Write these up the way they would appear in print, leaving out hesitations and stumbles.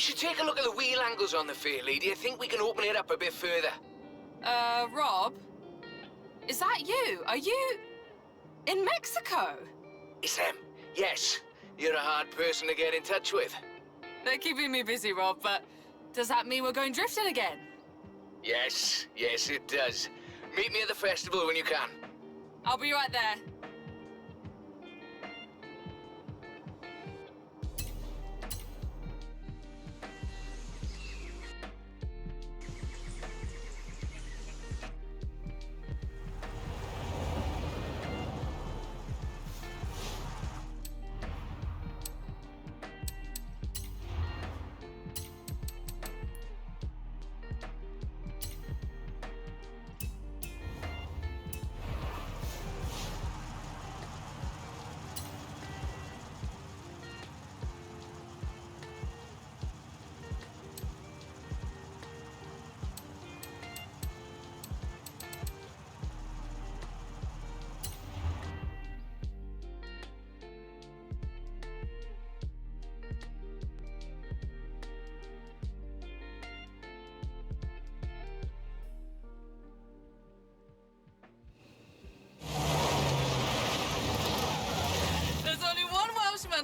should take a look at the wheel angles on the fairlead. Do you think we can open it up a bit further? Rob? Is that you? Are you in Mexico? It's them. Yes. You're a hard person to get in touch with. They're keeping me busy, Rob, but does that mean we're going drifting again? Yes, it does. Meet me at the festival when you can. I'll be right there.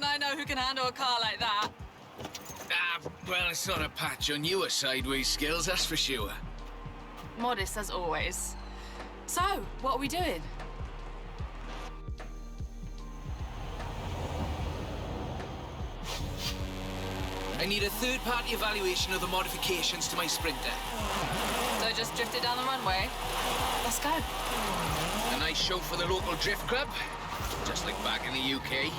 I know who can handle a car like that. Well, it's not a patch on your sideways skills, that's for sure. Modest as always. So, what are we doing? I need a third-party evaluation of the modifications to my Sprinter. So just drift it down the runway? Let's go. A nice show for the local drift club, just like back in the UK.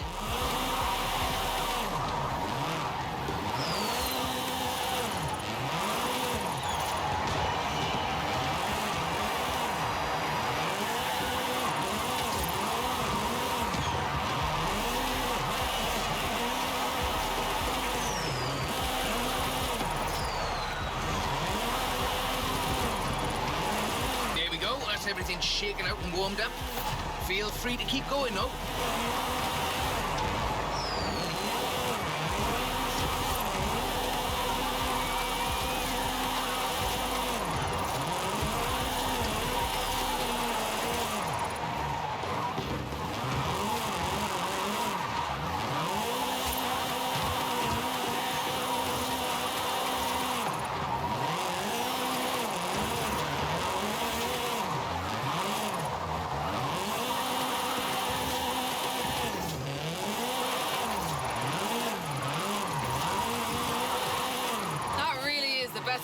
Everything's shaken out and warmed up. Feel free to keep going, though.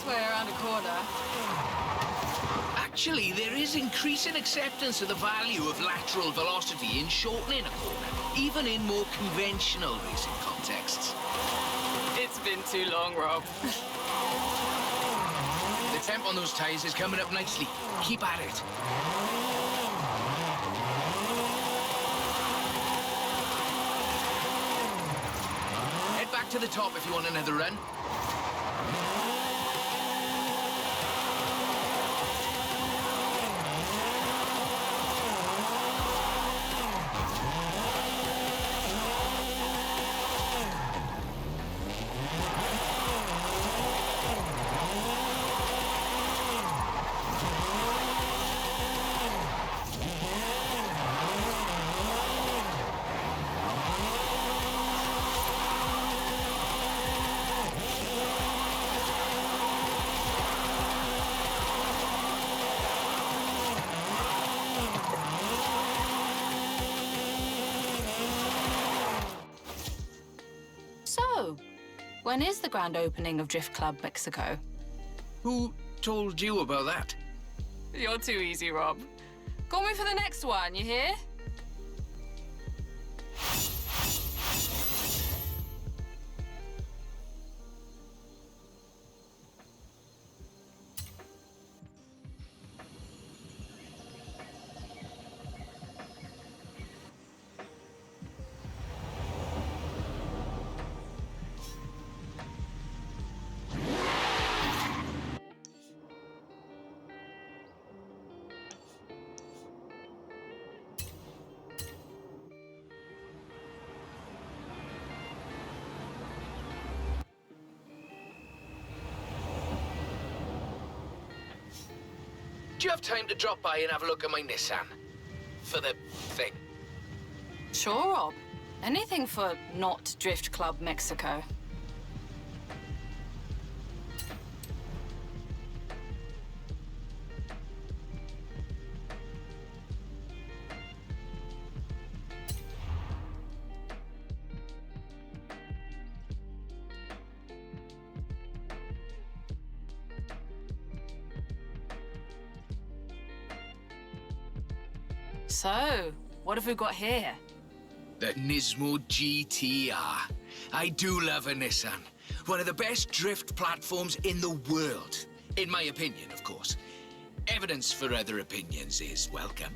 Way around a corner. Actually, there is increasing acceptance of the value of lateral velocity in shortening a corner, even in more conventional racing contexts. It's been too long, Rob. The temp on those tyres is coming up nicely. Keep at it. Head back to the top if you want another run. When is the grand opening of Drift Club Mexico? Who told you about that? You're too easy, Rob. Call me for the next one, you hear? you have time to drop by and have a look at my Nissan? For the thing. Sure, Rob. Anything for not Drift Club Mexico. So, what have we got here? The Nismo GTR. I do love a Nissan. One of the best drift platforms in the world. In my opinion, of course. Evidence for other opinions is welcome.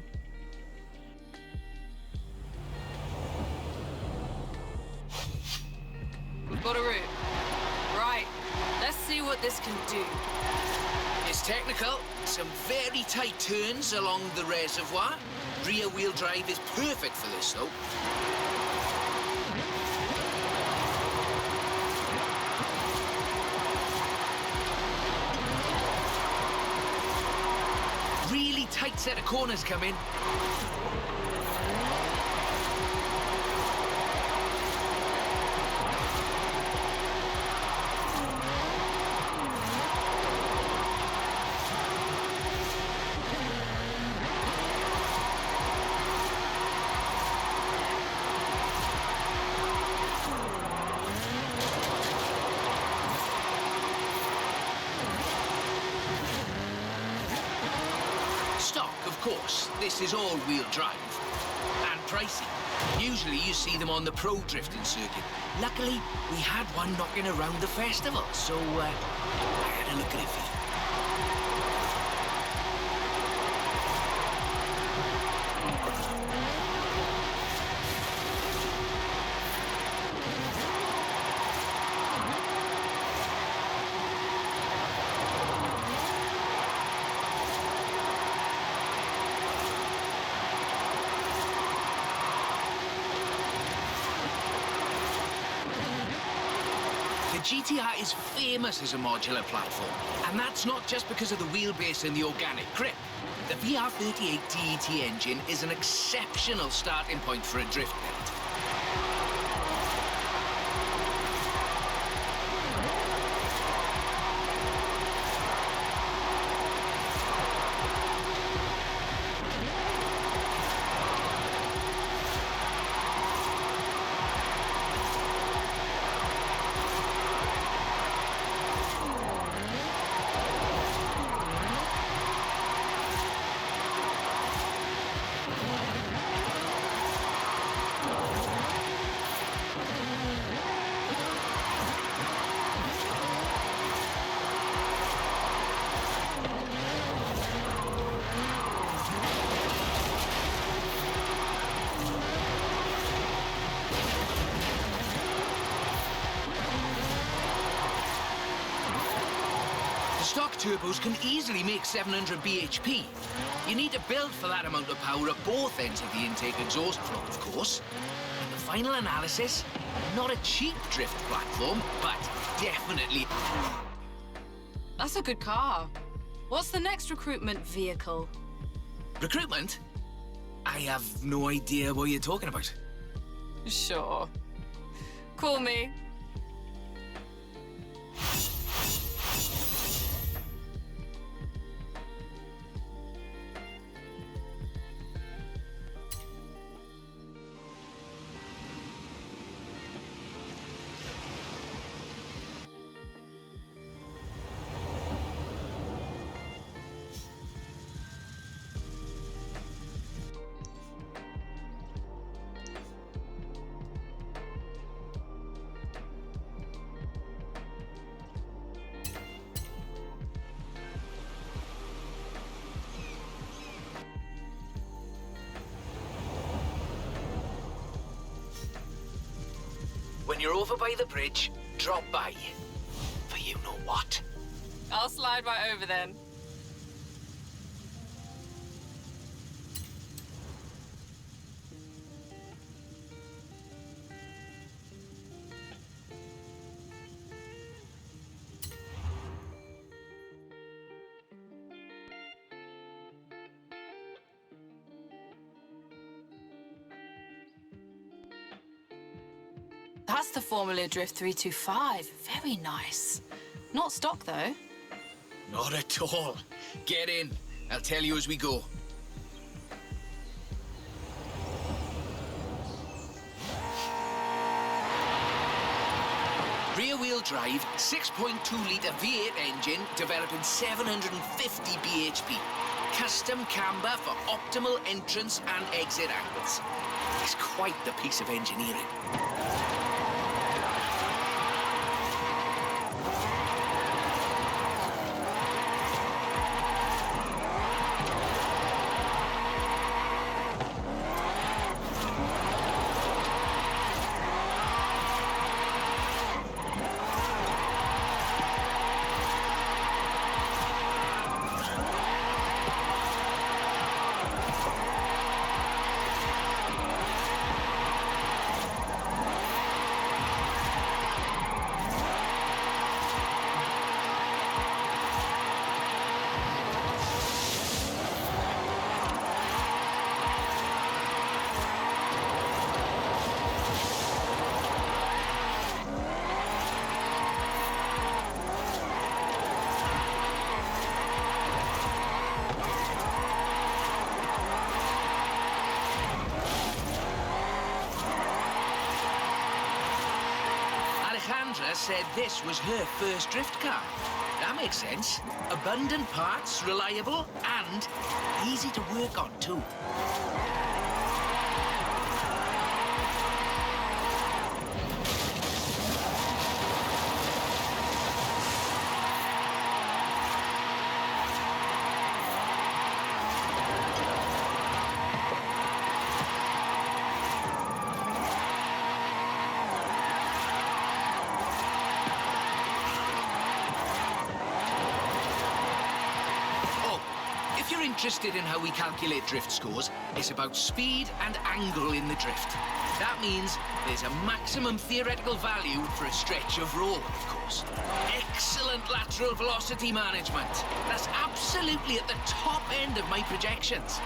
We've got a route. Right, let's see what this can do. It's technical. Some very tight turns along the reservoir. Rear-wheel drive is perfect for this, though. Really tight set of corners coming. Stock, of course. This is all-wheel drive. And pricey. Usually you see them on the pro drifting circuit. Luckily, we had one knocking around the festival, so I had a look at it for you. The GTR is famous as a modular platform, and that's not just because of the wheelbase and the organic grip. The VR38 DET engine is an exceptional starting point for a drift build. Stock turbos can easily make 700 bhp. You need to build for that amount of power at both ends of the intake exhaust flow, of course. In the final analysis, not a cheap drift platform, but definitely... That's a good car. What's the next recruitment vehicle? Recruitment? I have no idea what you're talking about. Sure. Call me. When you're over by the bridge, drop by. For you know what. I'll slide right over then. That's the Formula Drift 325. Very nice. Not stock, though. Not at all. Get in. I'll tell you as we go. Rear-wheel drive, 6.2-litre V8 engine, developing 750 bhp. Custom camber for optimal entrance and exit angles. It's quite the piece of engineering. Alejandra said this was her first drift car. That makes sense. Abundant parts, reliable, and easy to work on, too. If you're interested in how we calculate drift scores, it's about speed and angle in the drift. That means there's a maximum theoretical value for a stretch of road, of course. Excellent lateral velocity management. That's absolutely at the top end of my projections.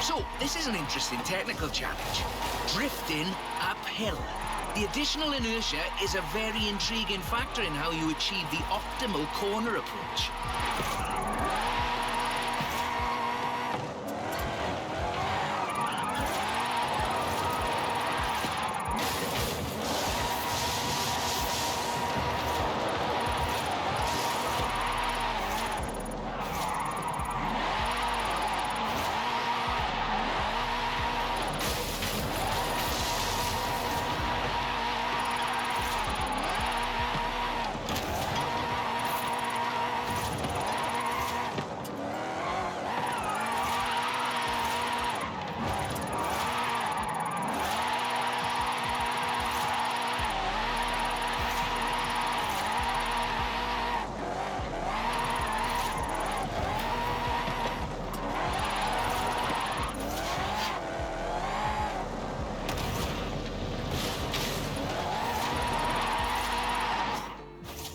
So, this is an interesting technical challenge. Drifting uphill. The additional inertia is a very intriguing factor in how you achieve the optimal corner approach.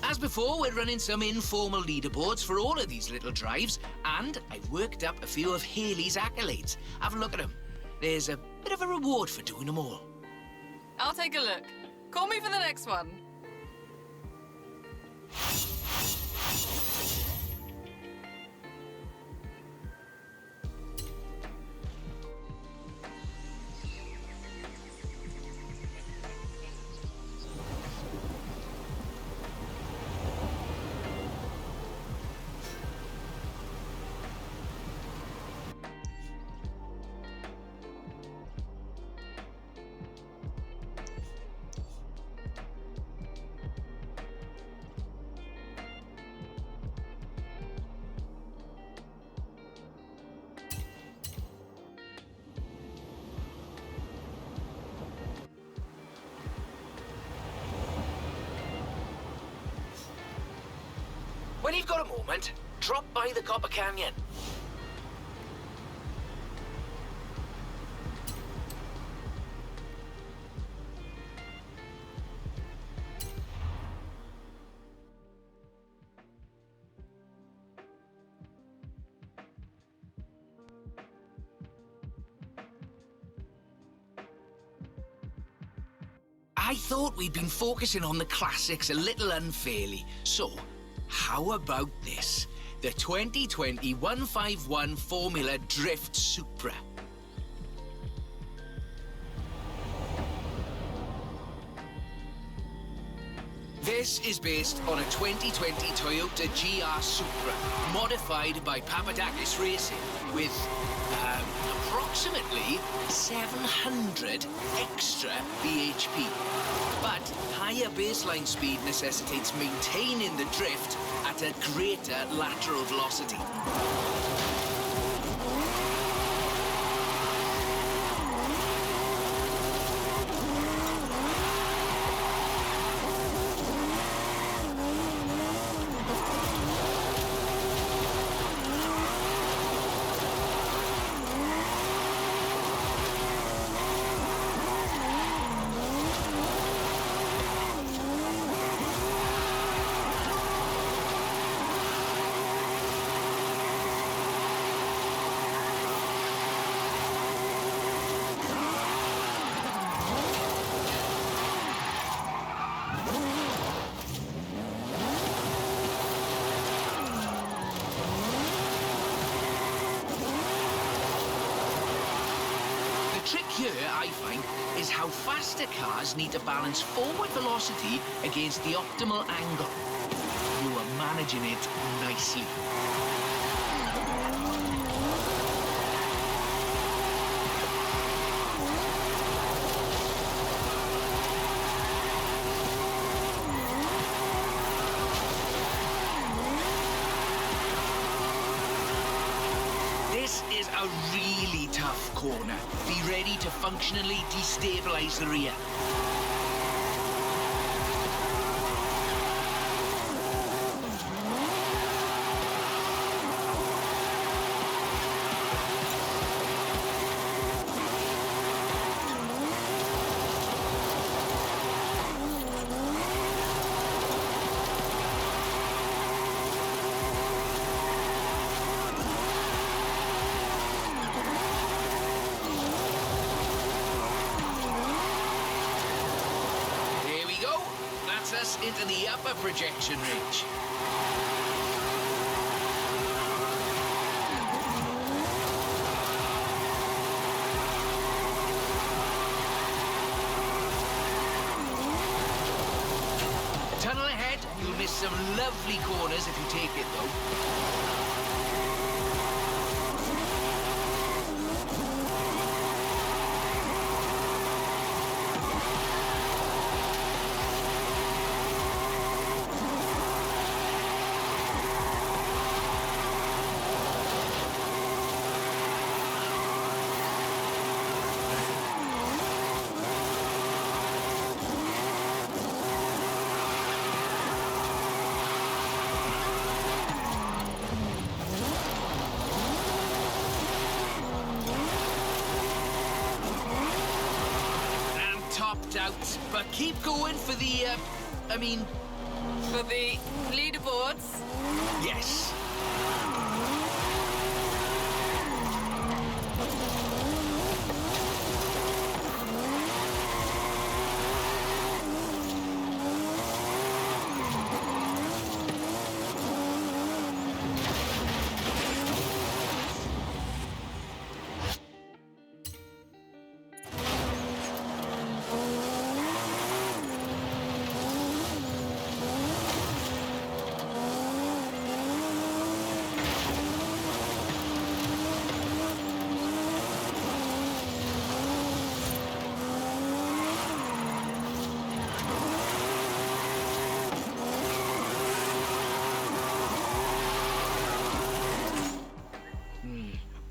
As before, we're running some informal leaderboards for all of these little drives, and I worked up a few of Haley's accolades. Have a look at them. There's a bit of a reward for doing them all. I'll take a look. Call me for the next one. When you've got a moment, drop by the Copper Canyon. I thought we'd been focusing on the classics a little unfairly. So, how about this? The 2020 151 Formula Drift Supra. This is based on a 2020 Toyota GR Supra, modified by Papadakis Racing, with approximately 700 extra bhp. But higher baseline speed necessitates maintaining the drift at a greater lateral velocity. Here, I find, is how faster cars need to balance forward velocity against the optimal angle. You are managing it nicely. This is a really tough corner. Be ready to functionally destabilize the rear. Us into the upper projection range. Tunnel ahead, you'll miss some lovely corners if you take it though. Out, but keep going for the, For the leaderboards? Yes.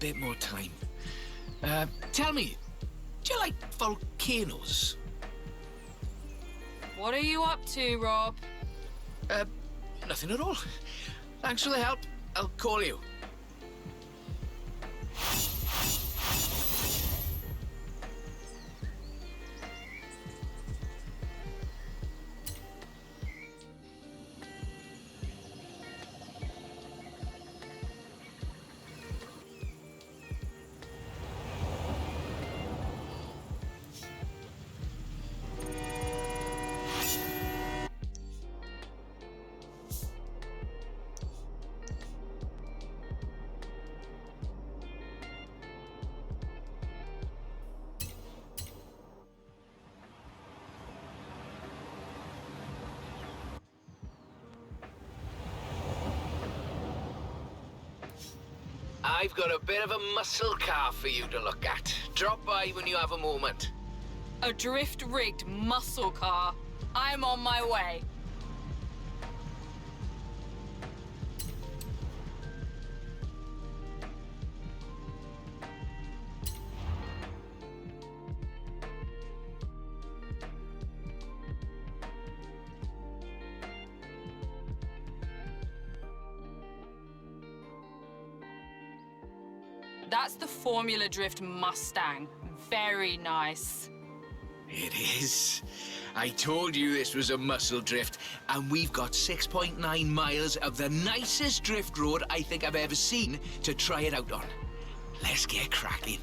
Bit more time. Tell me, do you like volcanoes? What are you up to, Rob? Nothing at all. Thanks for the help. I'll call you. I've got a bit of a muscle car for you to look at. Drop by when you have a moment. A drift-rigged muscle car. I'm on my way. That's the Formula Drift Mustang. Very nice. It is. I told you this was a muscle drift, and we've got 6.9 miles of the nicest drift road I think I've ever seen to try it out on. Let's get cracking.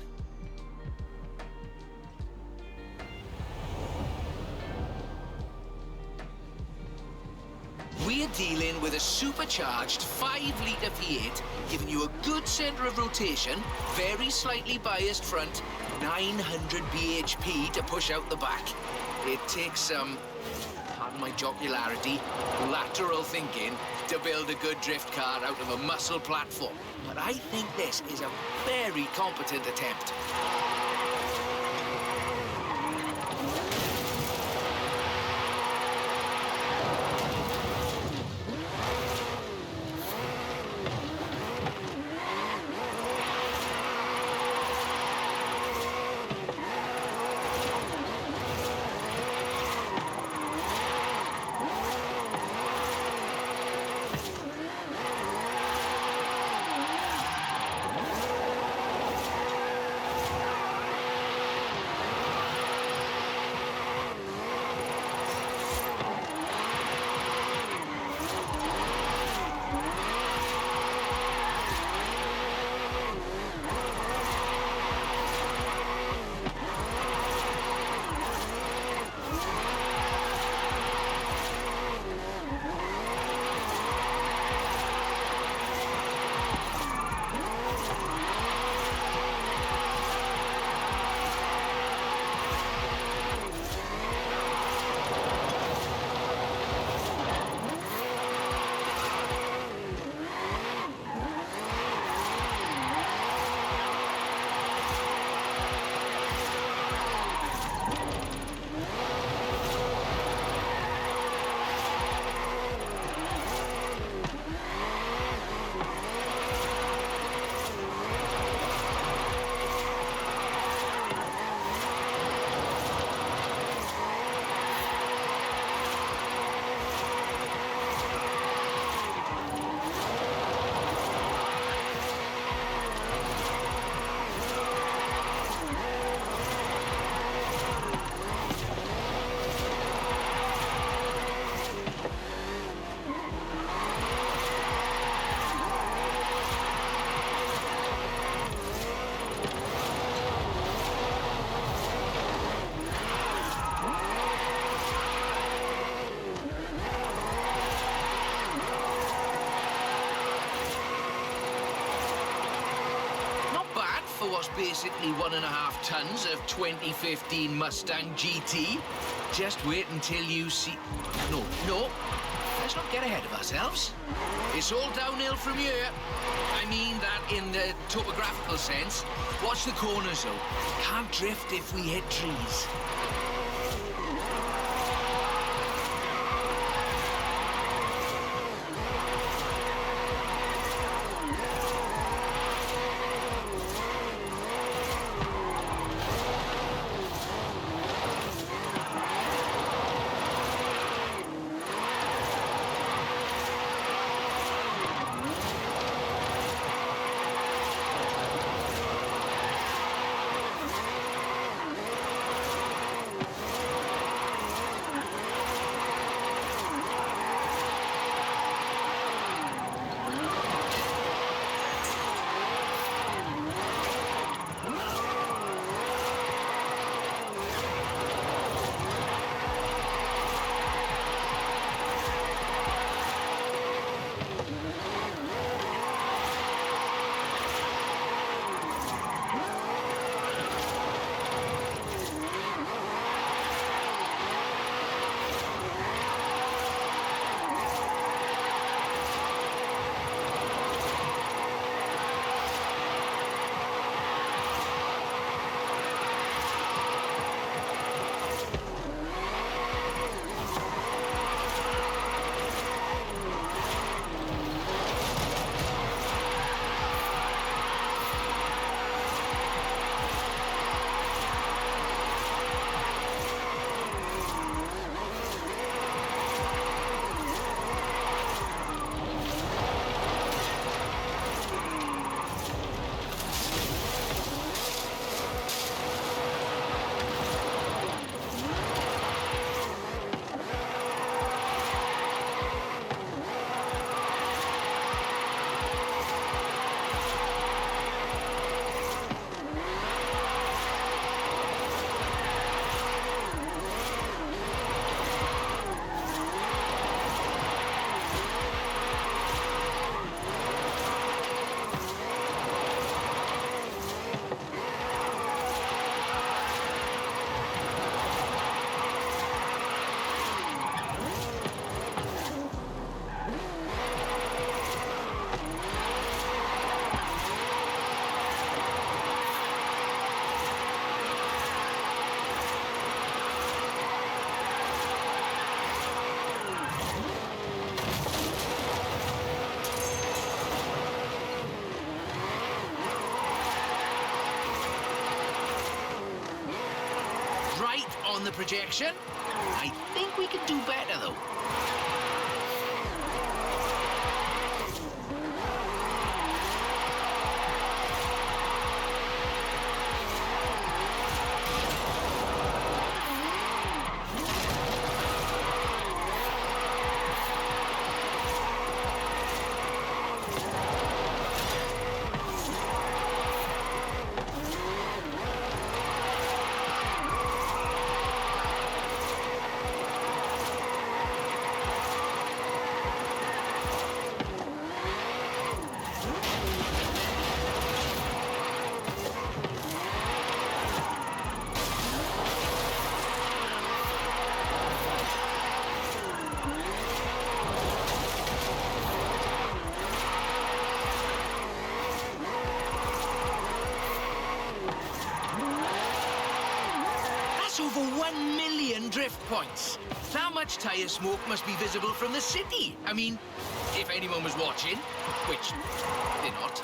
We're dealing with a supercharged 5-litre V8, giving you a good centre of rotation, very slightly biased front, 900 bhp to push out the back. It takes some, pardon my jocularity, lateral thinking to build a good drift car out of a muscle platform. But I think this is a very competent attempt. Was basically 1.5 tons of 2015 Mustang GT. Just wait until you see... No, let's not get ahead of ourselves. It's all downhill from here. I mean that in the topographical sense. Watch the corners, though. Can't drift if we hit trees. on the projection. I think we can do better, though. Over 1 million drift points. That much tyre smoke must be visible from the city. I mean, if anyone was watching, which they're not.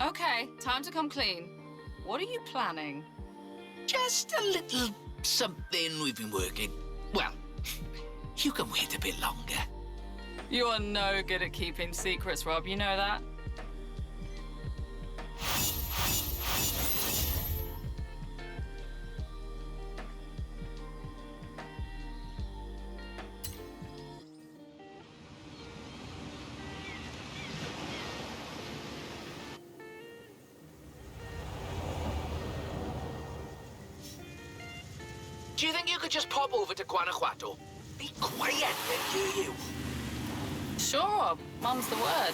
Okay, time to come clean. What are you planning? Just a little something we've been working. Well, you can wait a bit longer. You are no good at keeping secrets, Rob. You know that? Do you think you could just pop over to Guanajuato? Be quiet and hear you. Sure, Rob. Mum's the word.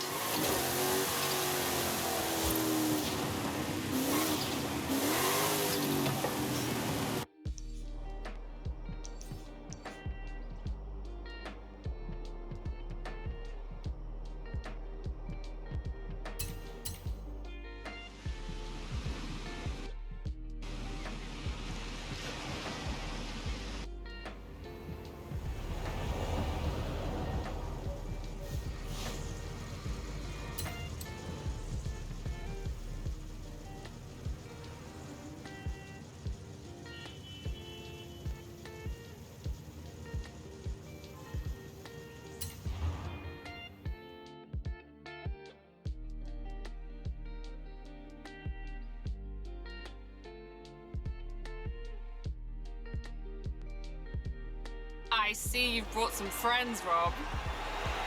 I see you've brought some friends, Rob.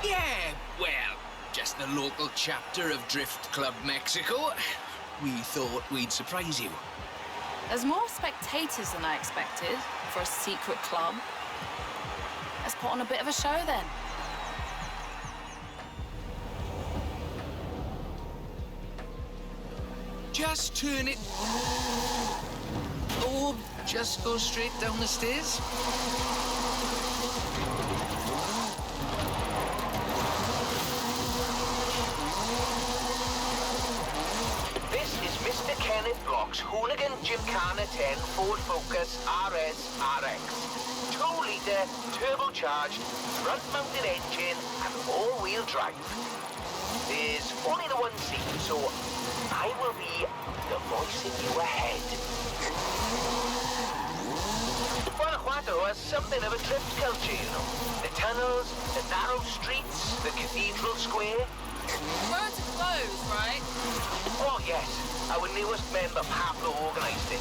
Yeah, well, just the local chapter of Drift Club Mexico. We thought we'd surprise you. There's more spectators than I expected for a secret club. Let's put on a bit of a show then. Just turn it... Or just go straight down the stairs. This is Mr. Kenneth Block's Hooligan Gymkhana 10 Ford Focus RS RX. 2-litre, turbocharged, front-mounted engine and all-wheel drive. There's only the one seat, so I will be the voice in your head. Guanajuato has something of a drift culture, you know. The tunnels, the narrow streets, the cathedral square. Roads are closed, right? Oh, yes. Our newest member, Pablo, organized it.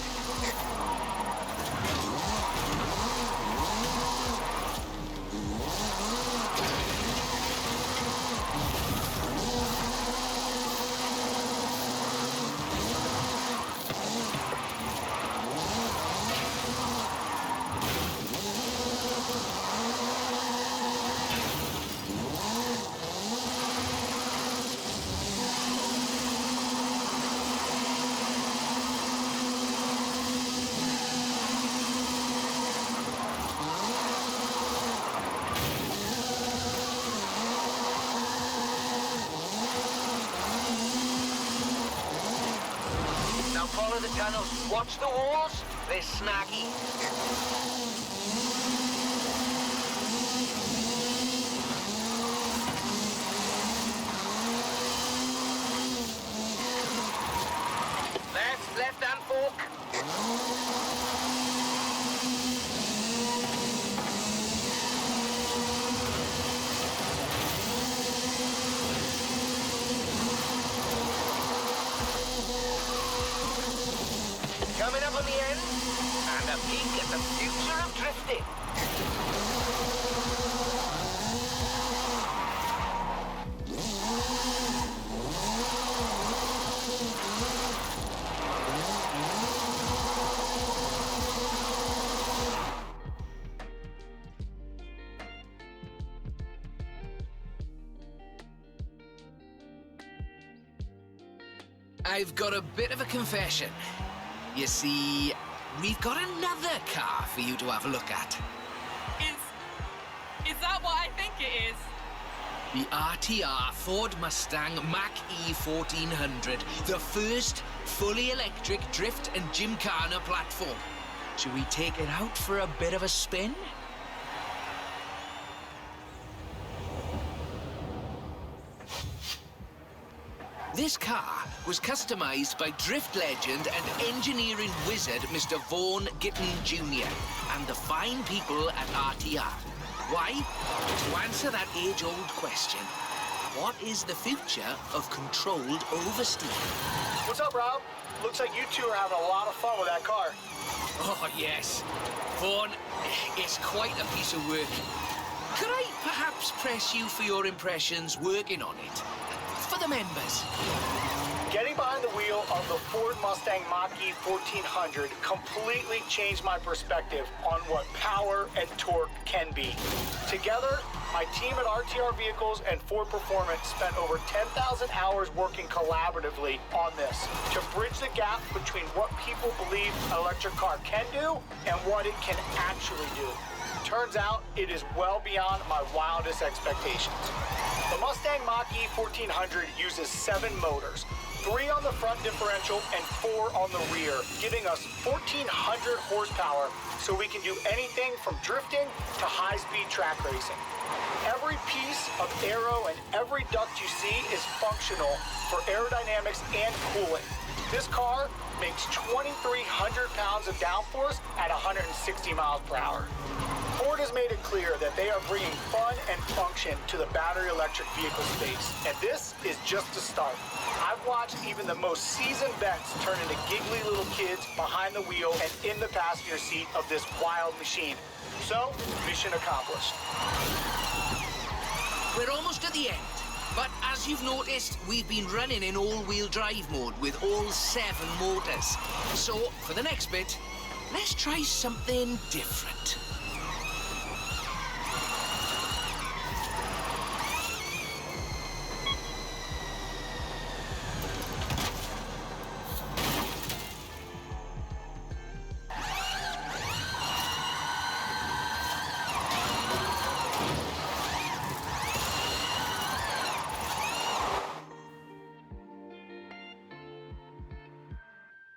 follow the tunnels. Watch the walls. They're snaggy. Left-hand fork. Coming up on the end, and a peek at the future of drifting. I've got a bit of a confession. You see, we've got another car for you to have a look at. Is that what I think it is? The RTR Ford Mustang Mach E 1400, the first fully electric drift and gymkhana platform. Should we take it out for a bit of a spin? This car was customized by drift legend and engineering wizard Mr. Vaughn Gitton Jr. and the fine people at RTR. Why? To answer that age-old question, what is the future of controlled oversteer? What's up, Rob? Looks like you two are having a lot of fun with that car. Oh, yes. Vaughn, it's quite a piece of work. Could I perhaps press you for your impressions working on it? For the members. Getting behind the wheel of the Ford Mustang Mach E 1400 completely changed my perspective on what power and torque can be. Together, my team at RTR Vehicles and Ford Performance spent over 10,000 hours working collaboratively on this to bridge the gap between what people believe an electric car can do and what it can actually do. Turns out, it is well beyond my wildest expectations. The Mustang Mach E 1400 uses 7 motors, 3 on the front differential and 4 on the rear, giving us 1,400 horsepower so we can do anything from drifting to high-speed track racing. Every piece of aero and every duct you see is functional for aerodynamics and cooling. This car makes 2,300 pounds of downforce at 160 miles per hour. Ford has made it clear that they are bringing fun and function to the battery electric vehicle space, and this is just a start. I've watched even the most seasoned vets turn into giggly little kids behind the wheel and in the passenger seat of this wild machine. So, mission accomplished. We're almost at the end, but as you've noticed, we've been running in all-wheel drive mode with all 7 motors. So, for the next bit, let's try something different.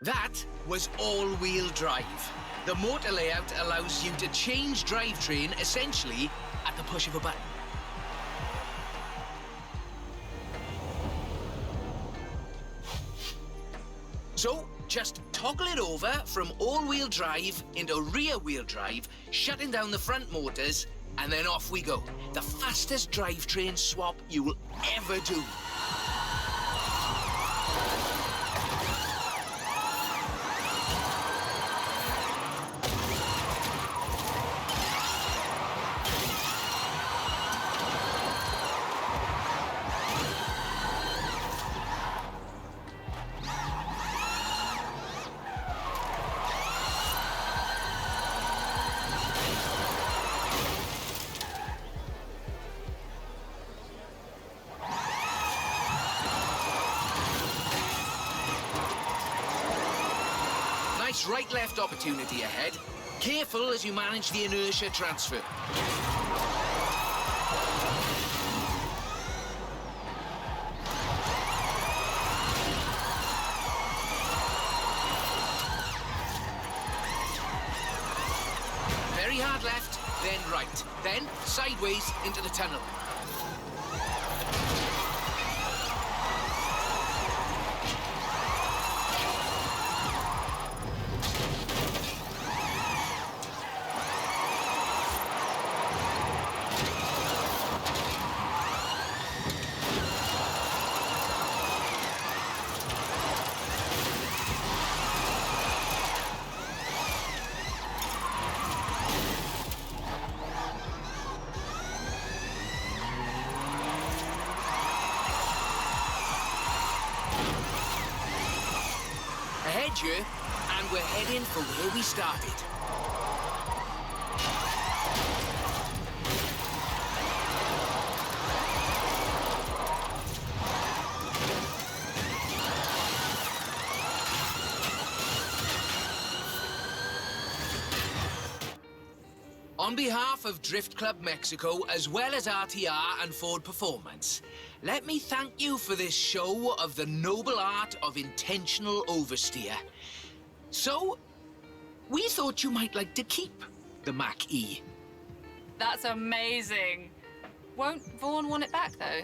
That was all-wheel drive. The motor layout allows you to change drivetrain essentially at the push of a button. So, just toggle it over from all-wheel drive into rear-wheel drive, shutting down the front motors, and then off we go. The fastest drivetrain swap you will ever do. Nice right-left opportunity ahead. Careful as you manage the inertia transfer. then right, then sideways into the tunnel. Ahead you, and we're heading for where we started. On behalf of Drift Club Mexico, as well as RTR and Ford Performance, let me thank you for this show of the noble art of intentional oversteer. So, we thought you might like to keep the Mach E. That's amazing. Won't Vaughn want it back, though?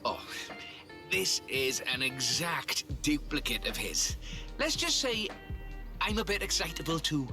Oh, this is an exact duplicate of his. Let's just say I'm a bit excitable, too.